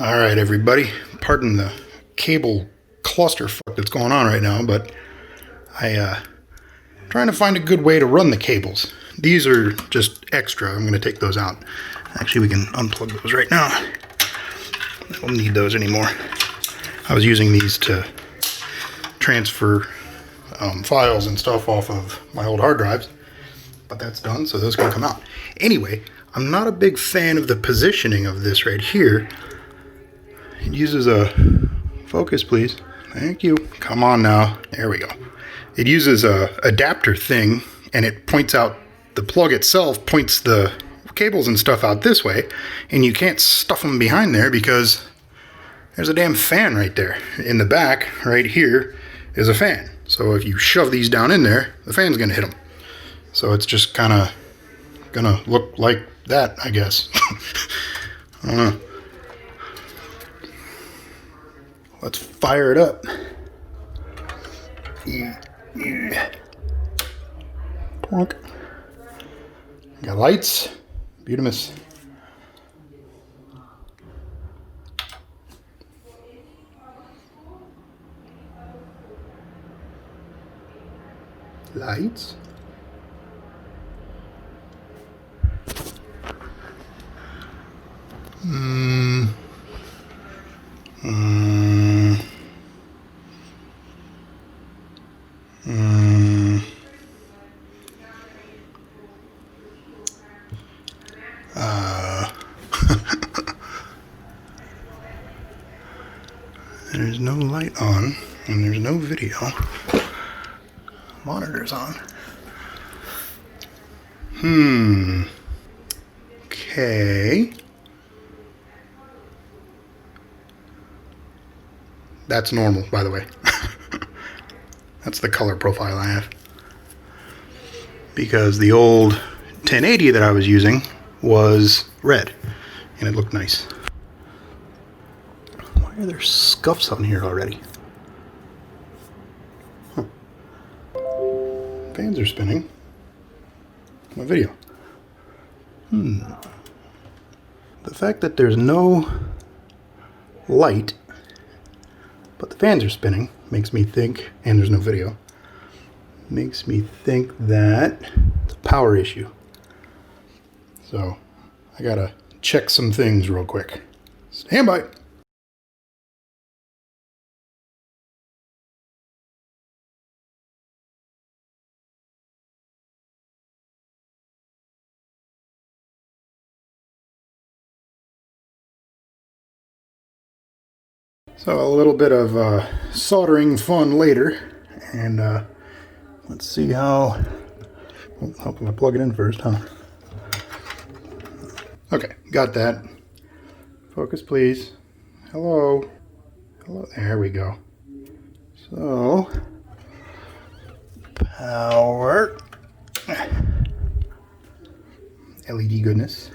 Alright everybody, pardon the cable clusterfuck that's going on right now, but I'm trying to find a good way to run the cables. These are just extra. I'm going to take those out. Actually, we can unplug those right now. I don't need those anymore. I was using these to transfer files and stuff off of my old hard drives, but that's done, so those can come out. Anyway, I'm not a big fan of the positioning of this right here. It uses a focus, please. Thank you. Come on now. There we go. It uses a adapter thing, and it points out, the plug itself points the cables and stuff out this way, and you can't stuff them behind there because there's a damn fan right there. In the back, right here, is a fan. So if you shove these down in there, the fan's gonna hit them. So it's just kind of gonna look like that, I guess. I don't know. Let's fire it up. Plunk. Got lights. Beautimous. Lights. There's no light on, and there's no video. Monitor's on. Okay. That's normal, by the way. That's the color profile I have. Because the old 1080 that I was using was red, and it looked nice. Why are there scuffs on here already? Huh. Fans are spinning. My video. The fact that there's no light, but the fans are spinning, makes me think, and there's no video, makes me think that it's a power issue. So, I gotta check some things real quick. Stand by. So a little bit of soldering fun later, and let's see how, how can I plug it in first, huh? Okay, got that. Focus, please. Hello. Hello, there we go. So, power. LED goodness.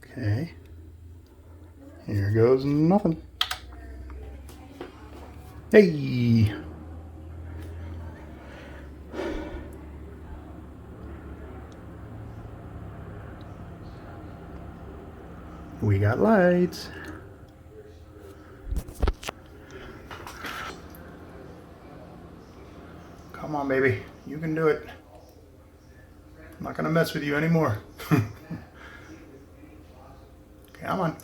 Okay. Here goes nothing. Hey! We got lights. Come on, baby. You can do it. I'm not gonna mess with you anymore. Come on.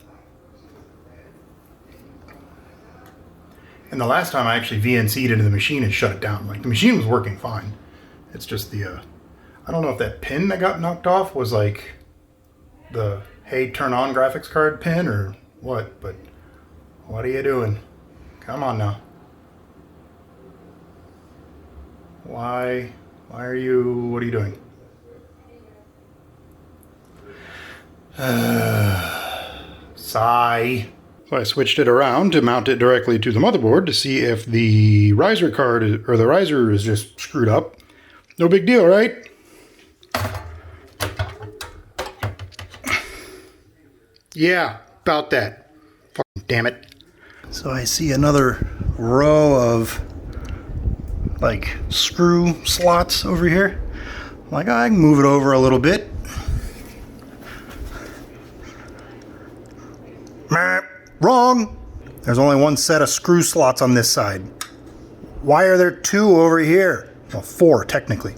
And the last time I actually VNC'd into the machine and shut it down. Like, the machine was working fine. It's just the, I don't know if that pin that got knocked off was like the, hey, turn on graphics card pin or what, but what are you doing? Come on now. Why are you, what are you doing? Sigh. So I switched it around to mount it directly to the motherboard to see if the riser card is, or the riser is just screwed up. No big deal, right? Yeah, about that. Fucking damn it. So I see another row of like screw slots over here. I'm like, I can move it over a little bit. Wrong! There's only one set of screw slots on this side. Why are there two over here? Well, four, technically.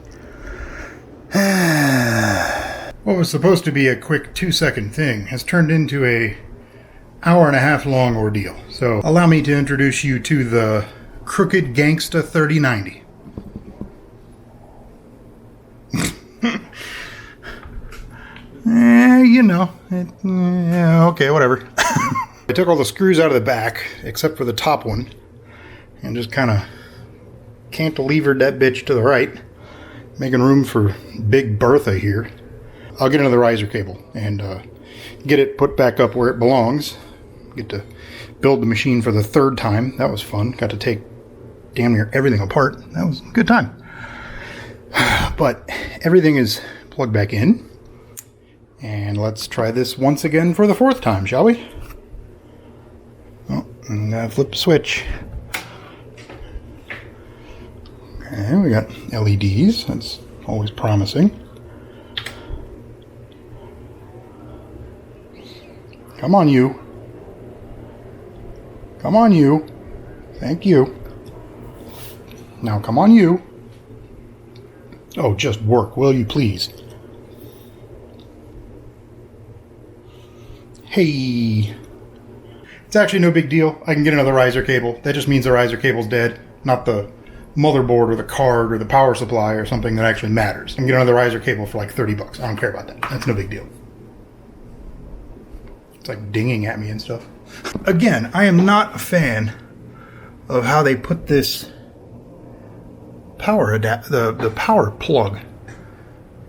What was supposed to be a quick 2-second thing has turned into a hour-and-a-half long ordeal. So allow me to introduce you to the crooked Gangsta 3090. You know, yeah, okay, whatever. I took all the screws out of the back, except for the top one, and just kind of cantilevered that bitch to the right, making room for Big Bertha here. I'll get into the riser cable and get it put back up where it belongs. Get to build the machine for the third time. That was fun. Got to take damn near everything apart. That was a good time. But everything is plugged back in. And let's try this once again for the fourth time, shall we? Oh, I'm gonna flip the switch. Okay, we got LEDs. That's always promising. Come on, you. Come on, you. Thank you. Now, come on, you. Oh, just work, will you please? Hey. It's actually no big deal. I can get another riser cable. That just means the riser cable's dead, not the motherboard or the card or the power supply or something that actually matters. I can get another riser cable for like 30 bucks. I don't care about that. That's no big deal. It's like dinging at me and stuff. Again, I am not a fan of how they put this power the power plug.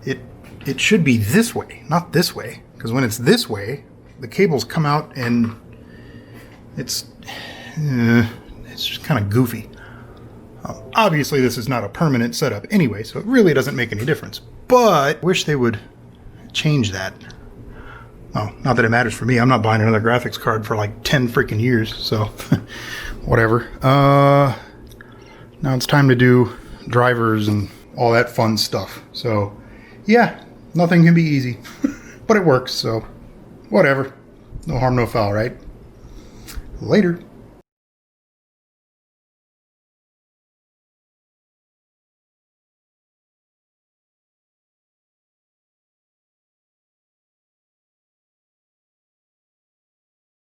It should be this way, not this way. Because when it's this way, the cables come out and it's just kind of goofy. Obviously, this is not a permanent setup anyway, so it really doesn't make any difference. But I wish they would change that. Oh, not that it matters for me. I'm not buying another graphics card for like 10 freaking years, so whatever. Now it's time to do drivers and all that fun stuff. So, yeah, nothing can be easy, but it works, so whatever. No harm, no foul, right? Later.